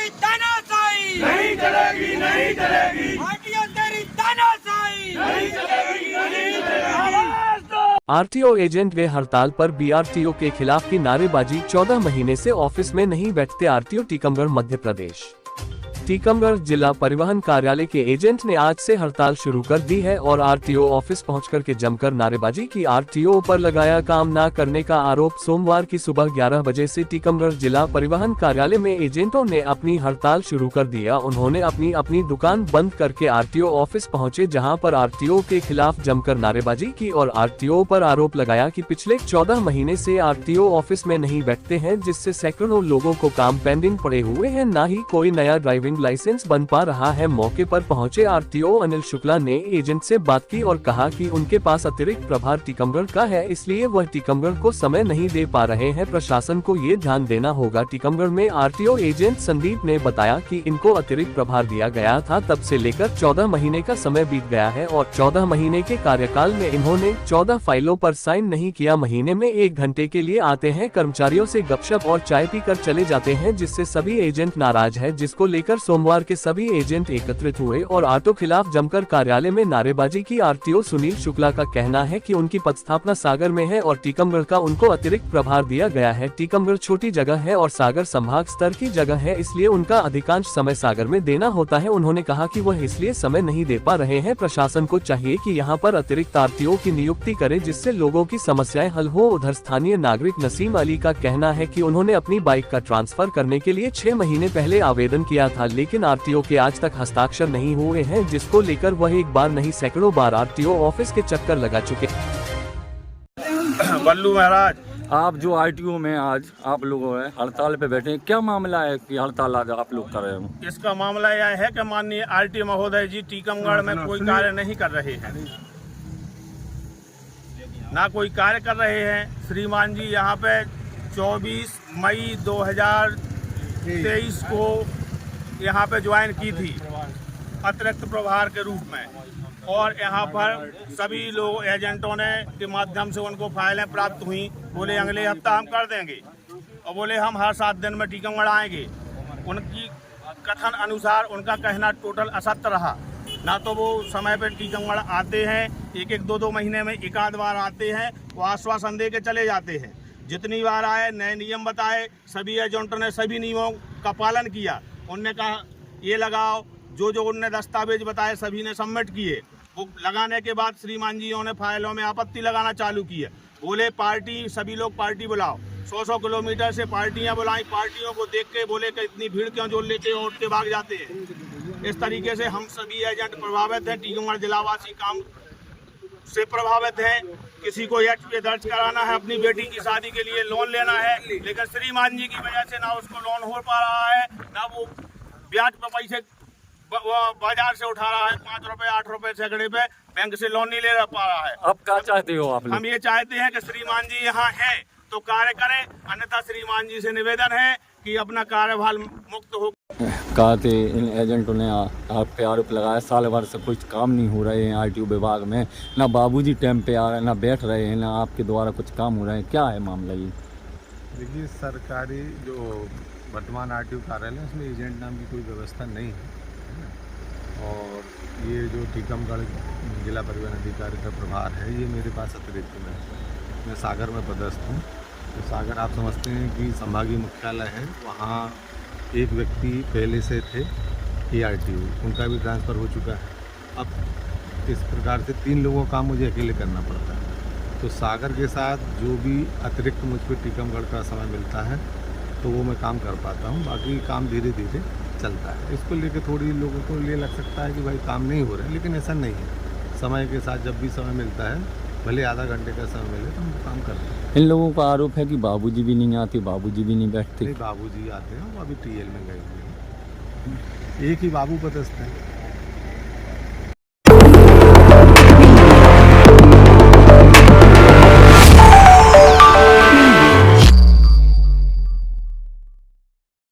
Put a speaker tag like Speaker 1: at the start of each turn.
Speaker 1: तेरी तानाशाही
Speaker 2: नहीं चलेगी, नहीं चलेगी,
Speaker 1: आरटीओ तेरी तानाशाही
Speaker 2: नहीं चलेगी, नहीं चलेगी। आवाज दो।
Speaker 3: आरटीओ एजेंट वे हड़ताल पर बीआरटीओ के खिलाफ की नारेबाजी। 14 महीने से ऑफिस में नहीं बैठते आरटीओ। टीकमगढ़ मध्य प्रदेश। टीकमगढ़ जिला परिवहन कार्यालय के एजेंट ने आज से हड़ताल शुरू कर दी है और आरटीओ ऑफिस पहुंचकर के जमकर नारेबाजी की। आरटीओ पर लगाया काम न करने का आरोप। सोमवार की सुबह 11 बजे से टीकमगढ़ जिला परिवहन कार्यालय में एजेंटों ने अपनी हड़ताल शुरू कर दिया। उन्होंने अपनी दुकान बंद करके आरटीओ ऑफिस पहुंचे, जहां पर आरटीओ के खिलाफ जमकर नारेबाजी की और आरटीओ पर आरोप लगाया कि पिछले 14 महीने से आरटीओ ऑफिस में नहीं बैठते हैं, जिससे सैकड़ों लोगों को काम पेंडिंग पड़े हुए हैं। न ही कोई नया ड्राइविंग लाइसेंस बन पा रहा है। मौके पर पहुंचे आरटीओ अनिल शुक्ला ने एजेंट से बात की और कहा कि उनके पास अतिरिक्त प्रभार टीकमगढ़ का है, इसलिए वह टीकमगढ़ को समय नहीं दे पा रहे हैं। प्रशासन को ये ध्यान देना होगा। टीकमगढ़ में आरटीओ एजेंट संदीप ने बताया कि इनको अतिरिक्त प्रभार दिया गया था, तब से लेकर 14 महीने का समय बीत गया है और 14 महीने के कार्यकाल में इन्होंने 14 फाइलों पर साइन नहीं किया। महीने में 1 घंटे के लिए आते हैं, कर्मचारियों से गपशप और चाय पीकर चले जाते हैं, जिससे सभी एजेंट नाराज है, जिसको लेकर सोमवार के सभी एजेंट एकत्रित हुए और आरटीओ खिलाफ जमकर कार्यालय में नारेबाजी की। आरटीओ सुनील शुक्ला का कहना है कि उनकी पदस्थापना सागर में है और टीकमगढ़ का उनको अतिरिक्त प्रभार दिया गया है। टीकमगढ़ छोटी जगह है और सागर संभाग स्तर की जगह है, इसलिए उनका अधिकांश समय सागर में देना होता है। उन्होंने कहा कि वह इसलिए समय नहीं दे पा रहे हैं। प्रशासन को चाहिए कि यहाँ पर अतिरिक्त आरटीओ की नियुक्ति करे, जिससे लोगों की समस्याएं हल हो। उधर स्थानीय नागरिक नसीम अली का कहना है कि उन्होंने अपनी बाइक का ट्रांसफर करने के लिए 6 महीने पहले आवेदन किया था, लेकिन आरटीओ के आज तक हस्ताक्षर नहीं हुए हैं, जिसको लेकर वह एक बार नहीं सैकड़ों बार आरटीओ ऑफिस के चक्कर लगा चुके।
Speaker 4: बल्लू महाराज,
Speaker 5: आप जो आरटीओ में आज आप लोग हड़ताल पे बैठे हैं, क्या मामला है कि हड़ताल आज आप लोग कर रहे हो?
Speaker 4: इसका मामला यह है कि माननीय आरटीओ महोदय जी टीकमगढ़ में कोई कार्य नहीं कर रहे हैं, ना कोई कार्य कर रहे हैं। श्रीमान जी यहाँ पे 24 मई 2023 को यहाँ पे ज्वाइन की थी अतिरिक्त प्रभार के रूप में, और यहाँ पर सभी लोग एजेंटों ने के माध्यम से उनको फाइलें प्राप्त हुई। बोले अगले हफ्ता हम कर देंगे और बोले हम हर 7 दिन में टीकमगढ़ आएंगे। उनकी कथन अनुसार उनका कहना टोटल असत्य रहा। ना तो वो समय पर टीकमगढ़ आते हैं, एक 2 महीने में एक आध बार आते हैं, वो आश्वासन दे के चले जाते हैं। जितनी बार आए नए नियम बताए, सभी एजेंटों ने सभी नियमों का पालन किया। उनने कहा ये लगाओ, जो उनने दस्तावेज बताए सभी ने सबमिट किए। वो लगाने के बाद श्रीमान जी ने फाइलों में आपत्ति लगाना चालू की है। बोले पार्टी, सभी लोग पार्टी बुलाओ। 100 किलोमीटर से पार्टियां बुलाई। पार्टियों को देख के बोले कि इतनी भीड़ क्यों जोड़ लेते हो, उठ के भाग जाते हैं। इस तरीके से हम सभी एजेंट प्रभावित हैं। टीकमगढ़ जिलावासी काम से प्रभावित है। किसी को एचपी दर्ज कराना है, अपनी बेटी की शादी के लिए लोन लेना है, लेकिन श्रीमान जी की वजह से ना उसको लोन हो पा रहा है, ना वो ब्याज पर पैसे बाजार से उठा रहा है। 5 रुपए 8 रुपए सैकड़े पे बैंक से लोन नहीं ले पा रहा है।
Speaker 5: अब क्या चाहते हो आप लोग?
Speaker 4: हम ये चाहते हैं कि श्रीमान जी यहाँ हैं तो कार्य करें, अन्यथा श्रीमान जी से निवेदन है कि अपना कार्यभार मुक्त हो।
Speaker 5: कहा थे इन एजेंटों ने आप पे आरोप लगाया, साल भर से कुछ काम नहीं हो रहे हैं आरटीओ विभाग में, ना बाबूजी टाइम पे आ रहे हैं, ना बैठ रहे हैं, ना आपके द्वारा कुछ काम हो रहे हैं। क्या है मामला ये?
Speaker 6: देखिए, सरकारी जो वर्तमान आरटीओ कार्यालय है उसमें एजेंट नाम की कोई व्यवस्था नहीं है। और ये जो टीकमगढ़ जिला परिवहन अधिकारी का प्रभार है, ये मेरे पास अतिरिक्त में है। मैं सागर में पदस्थ हूँ। तो सागर आप समझते हैं कि संभागीय मुख्यालय है, वहाँ एक व्यक्ति पहले से थे ARTO, उनका भी ट्रांसफ़र हो चुका है। अब इस प्रकार से 3 लोगों का काम मुझे अकेले करना पड़ता है। तो सागर के साथ जो भी अतिरिक्त मुझ पर टीकमगढ़ का समय मिलता है तो वो मैं काम कर पाता हूँ। बाकी काम धीरे धीरे चलता है। इसको लेके थोड़ी लोगों को ये लग सकता है कि भाई काम नहीं हो रहा है, लेकिन ऐसा नहीं है। समय के साथ जब भी समय मिलता है, भले आधा घंटे का समय मिले, तो हम काम करते हैं।
Speaker 5: इन लोगों का आरोप है कि बाबूजी भी नहीं आते, बाबूजी भी नहीं बैठते।
Speaker 6: नहीं, बाबूजी आते हैं, वो अभी TL में गए हुए हैं। एक ही बाबू पदस्थ है।